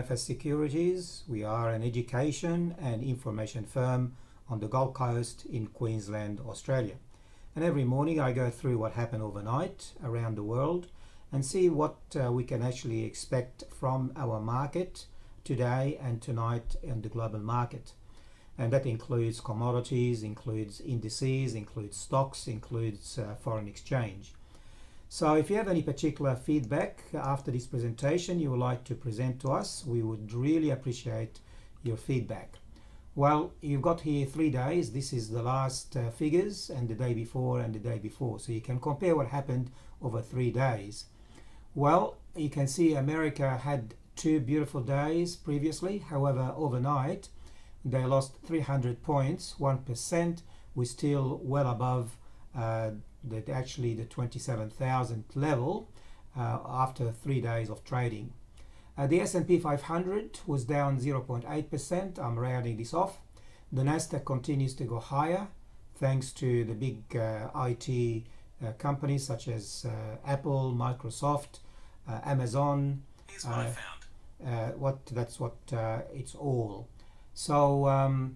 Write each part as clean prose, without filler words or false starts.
FS Securities. We are an education and information firm on the Gold Coast in Queensland, Australia. And every morning I go through what happened overnight around the world and see what we can actually expect from our market today and tonight in the global market. And that includes commodities, includes indices, includes stocks, includes foreign exchange. So if you have any particular feedback after this presentation you would like to present to us, we would really appreciate your feedback. Well, you've got here 3 days. This is the last figures and the day before and the day before. So you can compare what happened over 3 days. Well, you can see America had 2 beautiful days previously. However, overnight, they lost 300 points, 1%. We're still well above the 27,000 level after 3 days of trading. The S&P 500 was down 0.8%. I'm rounding this off. The Nasdaq continues to go higher thanks to the big IT companies such as Apple, Microsoft, Amazon. Here's what I found. It's all. So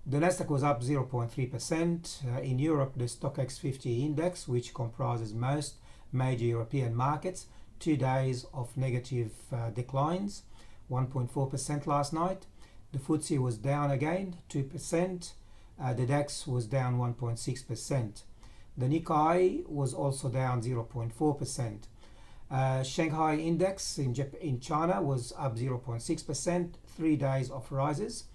the Nasdaq was up 0.3%. In Europe, the Stoxx 50 index, which comprises most major European markets, 2 days of negative declines, 1.4% last night. The FTSE was down again, 2%. The DAX was down 1.6%. The Nikkei was also down 0.4%. Shanghai index in China was up 0.6%, 3 days of rises.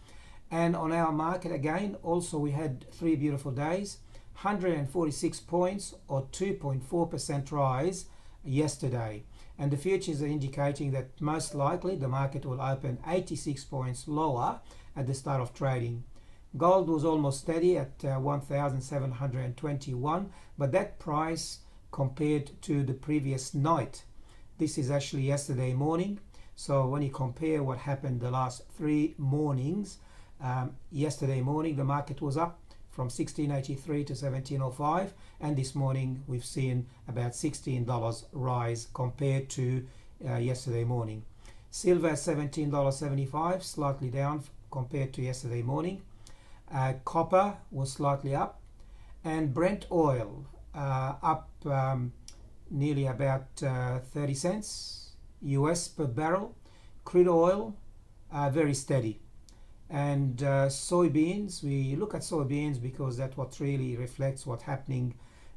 And on our market again, also we had 3 beautiful days, 146 points or 2.4% rise yesterday. And the futures are indicating that most likely the market will open 86 points lower at the start of trading. Gold was almost steady at 1,721, but that price compared to the previous night. This is actually yesterday morning. So when you compare what happened the last 3 mornings, yesterday morning the market was up from 1683 to 1705, and this morning we've seen about $16 rise compared to yesterday morning. Silver $17.75, slightly down compared to yesterday morning. Copper was slightly up, and Brent oil up nearly about 30 cents US per barrel. Crude oil very steady. And soybeans, we look at soybeans because that's what really reflects what's happening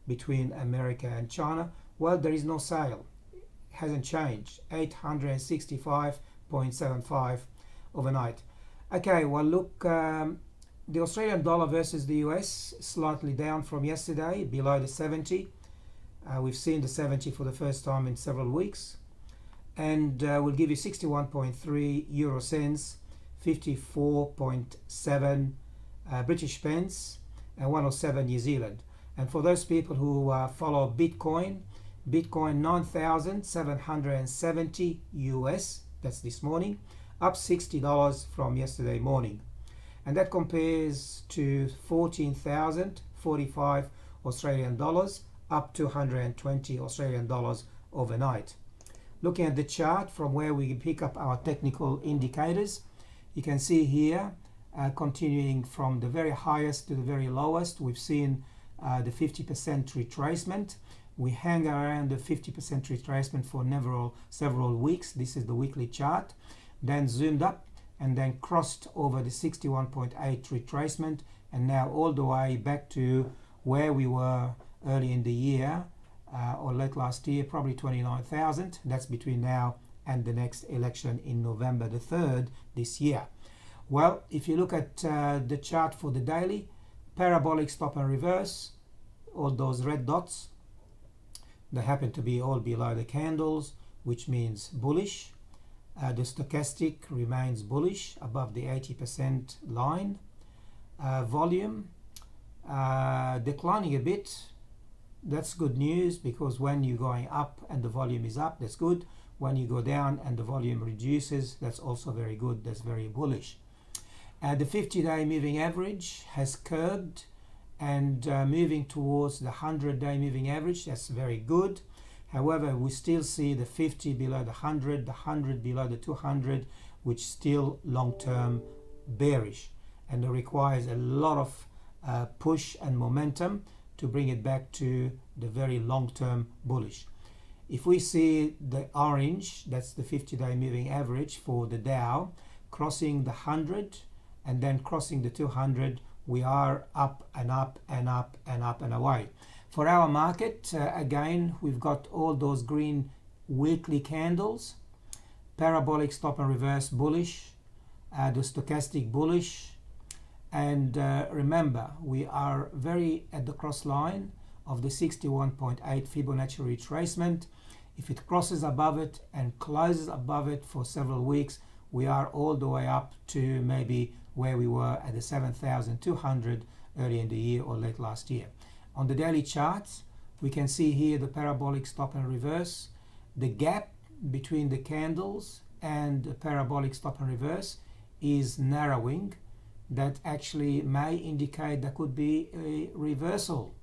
between America and China. Well, there is no sale. It hasn't changed. 865.75 overnight. Okay, well look, the Australian dollar versus the US slightly down from yesterday, below the 70. We've seen the 70 for the first time in several weeks. And we'll give you 61.3 euro cents, 54.7 British pence, and 107 New Zealand. And for those people who follow Bitcoin 9,770 US, that's this morning, up $60 from yesterday morning. And that compares to 14,045 Australian dollars, up 220 Australian dollars overnight. Looking at the chart from where we pick up our technical indicators, you can see here, continuing from the very highest to the very lowest, we've seen the 50% retracement. We hang around the 50% retracement for several weeks. This is the weekly chart. Then zoomed up and then crossed over the 61.8 retracement, and now all the way back to where we were early in the year or late last year, probably 29,000. That's between now and the next election in November the 3rd this year. Well, if you look at the chart for the daily, parabolic stop and reverse, all those red dots, they happen to be all below the candles, which means bullish. The stochastic remains bullish above the 80% line. Volume declining a bit. That's good news, because when you're going up and the volume is up, that's good. When you go down and the volume reduces, that's also very good. That's very bullish. The 50-day moving average has curved and moving towards the 100-day moving average. That's very good. However, we still see the 50 below the 100 below the 200, which still long-term bearish, and it requires a lot of push and momentum to bring it back to the very long-term bullish. If we see the orange, that's the 50-day moving average for the Dow, crossing the 100 and then crossing the 200, we are up and up and up and up and away. For our market, again, we've got all those green weekly candles, parabolic stop and reverse bullish, the stochastic bullish, and remember, we are very at the cross line of the 61.8 Fibonacci retracement. If it crosses above it and closes above it for several weeks, we are all the way up to maybe where we were at the 7,200 early in the year or late last year. On the daily charts, we can see here the parabolic stop and reverse. The gap between the candles and the parabolic stop and reverse is narrowing. That actually may indicate there could be a reversal.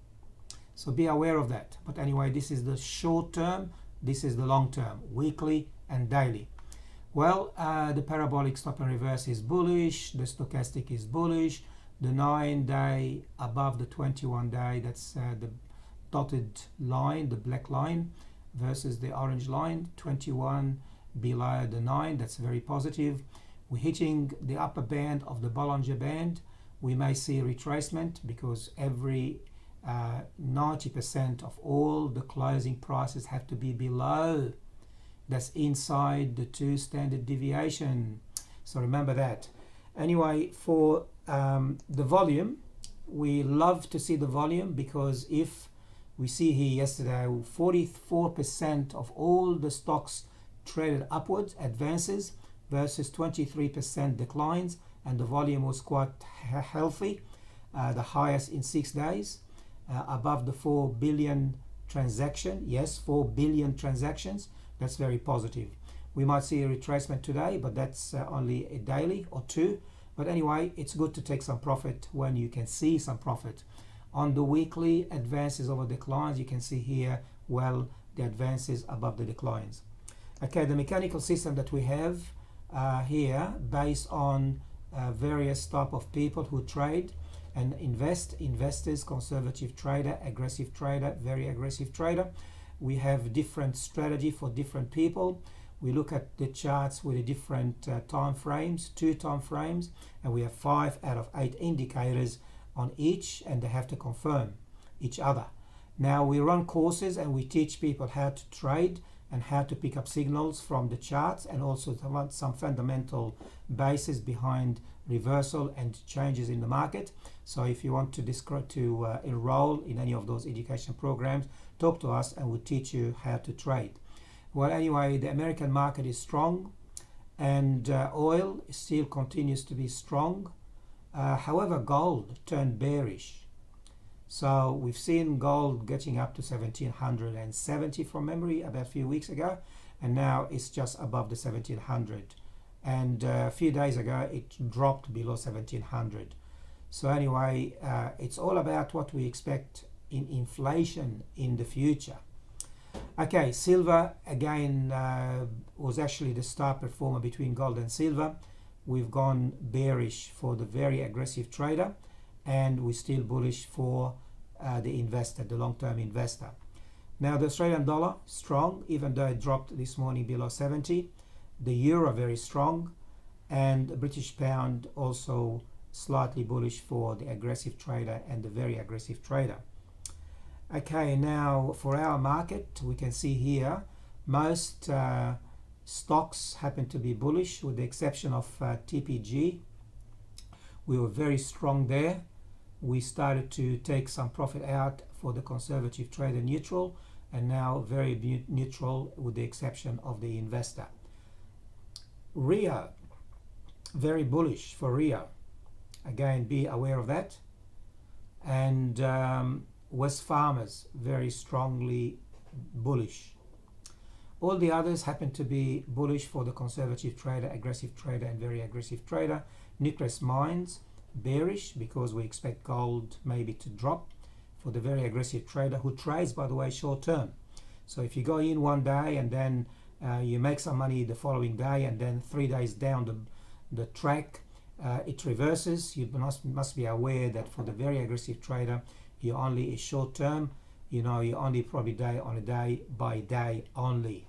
So be aware of that. But anyway, this is the short term, this is the long term, weekly and daily. Well, the parabolic stop and reverse is bullish, the stochastic is bullish, the 9-day above the 21-day, that's the dotted line, the black line, versus the orange line, 21 below the 9, that's very positive. We're hitting the upper band of the Bollinger Band. We may see a retracement because every 90% of all the closing prices have to be below. That's inside the 2 standard deviation. So remember that. Anyway, for the volume, we love to see the volume because if we see here yesterday, 44% of all the stocks traded upwards, advances, versus 23% declines, and the volume was quite healthy, the highest in 6 days, above the 4 billion transaction. Yes, 4 billion transactions. That's very positive. We might see a retracement today, but that's only a daily or 2. But anyway, it's good to take some profit when you can see some profit. On the weekly advances over declines, you can see here, well, the advances above the declines. Okay, the mechanical system that we have here, based on various type of people who trade and investors, conservative trader, aggressive trader, very aggressive trader. We have different strategy for different people. We look at the charts with the different time frames, 2 time frames, and we have 5 out of 8 indicators on each, and they have to confirm each other. Now we run courses and we teach people how to trade and how to pick up signals from the charts, and also some fundamental basis behind reversal and changes in the market. So if you want to enroll in any of those education programs, talk to us and we'll teach you how to trade. Well, anyway, the American market is strong, and oil still continues to be strong. However, gold turned bearish. So we've seen gold getting up to 1770 from memory about a few weeks ago, and now it's just above the 1700. And a few days ago it dropped below 1700. So anyway, it's all about what we expect in inflation in the future. Okay, silver again was actually the star performer between gold and silver. We've gone bearish for the very aggressive trader, and we're still bullish for the investor, the long-term investor. Now the Australian dollar strong, even though it dropped this morning below 70. The euro very strong, and the British pound also slightly bullish for the aggressive trader and the very aggressive trader. Okay, now for our market, we can see here most stocks happen to be bullish with the exception of TPG. We were very strong there. We started to take some profit out for the conservative trader neutral, and now very neutral with the exception of the investor. Rio, very bullish for Rio. Again, be aware of that. And West Farmers, very strongly bullish. All the others happen to be bullish for the conservative trader, aggressive trader, and very aggressive trader. Newcrest Mines, bearish because we expect gold maybe to drop for the very aggressive trader who trades, by the way, short term. So if you go in one day and then You make some money the following day, and then 3 days down the track it reverses. You must be aware that for the very aggressive trader, you only is short term. You only probably day by day only.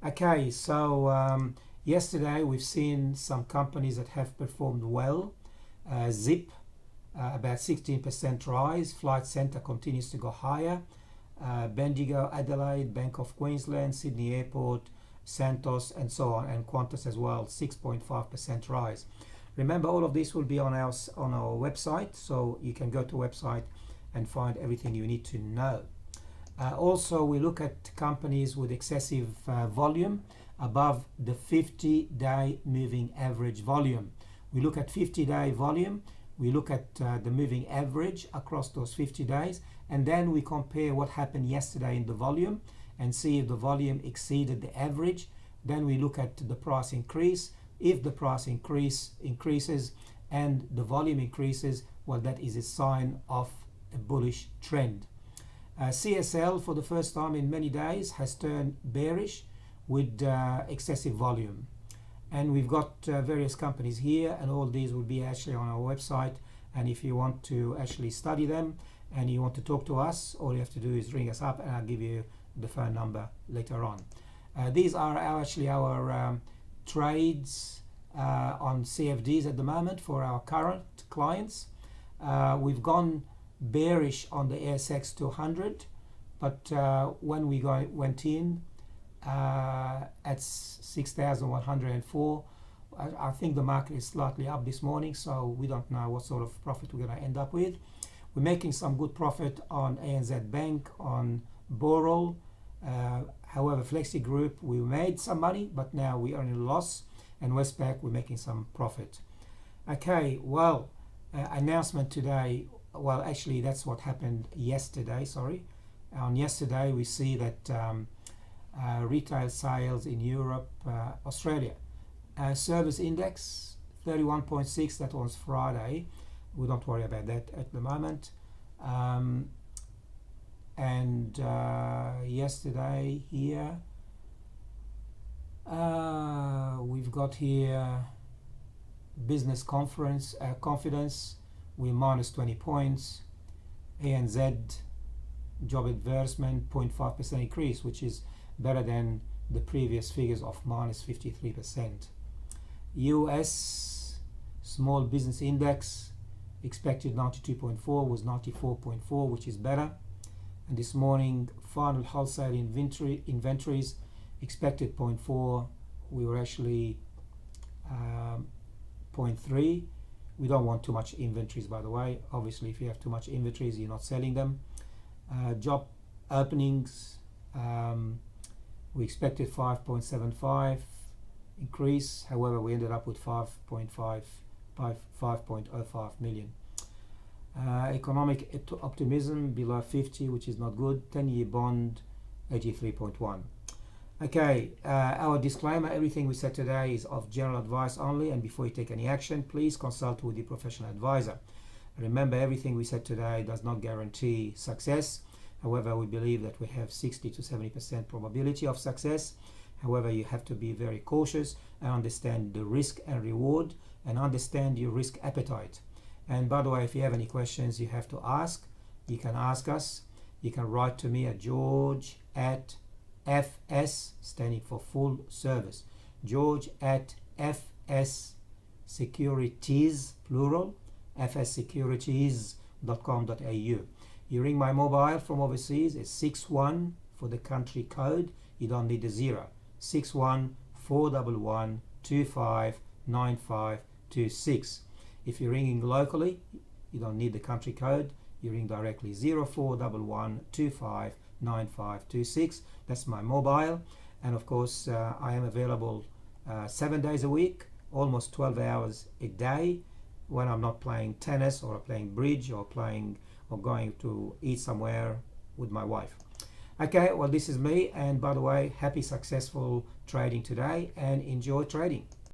Okay, so yesterday we've seen some companies that have performed well. Zip, about 16% rise. Flight Centre continues to go higher. Bendigo, Adelaide, Bank of Queensland, Sydney Airport, Santos, and so on, and Qantas as well, 6.5% rise. Remember, all of this will be on our website, so you can go to website and find everything you need to know. Also, we look at companies with excessive volume above the 50-day moving average volume. We look at 50-day volume, we look at the moving average across those 50 days, and then we compare what happened yesterday in the volume and see if the volume exceeded the average. Then we look at the price increase. If the price increases and the volume increases, well, that is a sign of a bullish trend. CSL, for the first time in many days, has turned bearish with excessive volume. And we've got various companies here, and all these will be actually on our website. And if you want to actually study them and you want to talk to us, all you have to do is ring us up, and I'll give you the phone number later on. These are our trades on CFDs at the moment for our current clients. We've gone bearish on the ASX 200, but when we went in at 6,104, I think the market is slightly up this morning, so we don't know what sort of profit we're going to end up with. We're making some good profit on ANZ Bank, on Boral. However, Flexi Group, we made some money, but now we are in a loss, and Westpac, we're making some profit. Okay, well, announcement today. Well, actually, that's what happened yesterday. Sorry. On yesterday, we see that retail sales in Europe, Australia, service index 31.6. That was Friday. We don't worry about that at the moment. And yesterday here, we've got here business conference confidence. We're minus 20 points. ANZ job advertisement 0.5% increase, which is better than the previous figures of minus 53%. US small business index expected 92.4 was 94.4, which is better. And this morning, final wholesale inventories expected 0.4. We were actually 0.3. We don't want too much inventories, by the way. Obviously, if you have too much inventories, you're not selling them. Job openings, we expected 5.75 increase. However, we ended up with 5.05 million. Economic optimism below 50, which is not good. 10-year bond 83.1. Okay, our disclaimer: everything we said today is of general advice only, and before you take any action, please consult with the professional advisor. Remember, everything we said today does not guarantee success. However, we believe that we have 60 to 70% probability of success. However, you have to be very cautious and understand the risk and reward, and understand your risk appetite. And by the way, if you have any questions you have to ask, you can ask us. You can write to me at George@FS, standing for full service, George@FS Securities, plural, fssecurities.com.au. You ring my mobile from overseas, it's 61 for the country code. You don't need the 0. 61 411 259526. If you're ringing locally, you don't need the country code. You ring directly 0411 259526. That's my mobile. And of course, I am available 7 days a week, almost 12 hours a day, when I'm not playing tennis or playing bridge or going to eat somewhere with my wife. Okay, well, this is me, and by the way, happy successful trading today, and enjoy trading.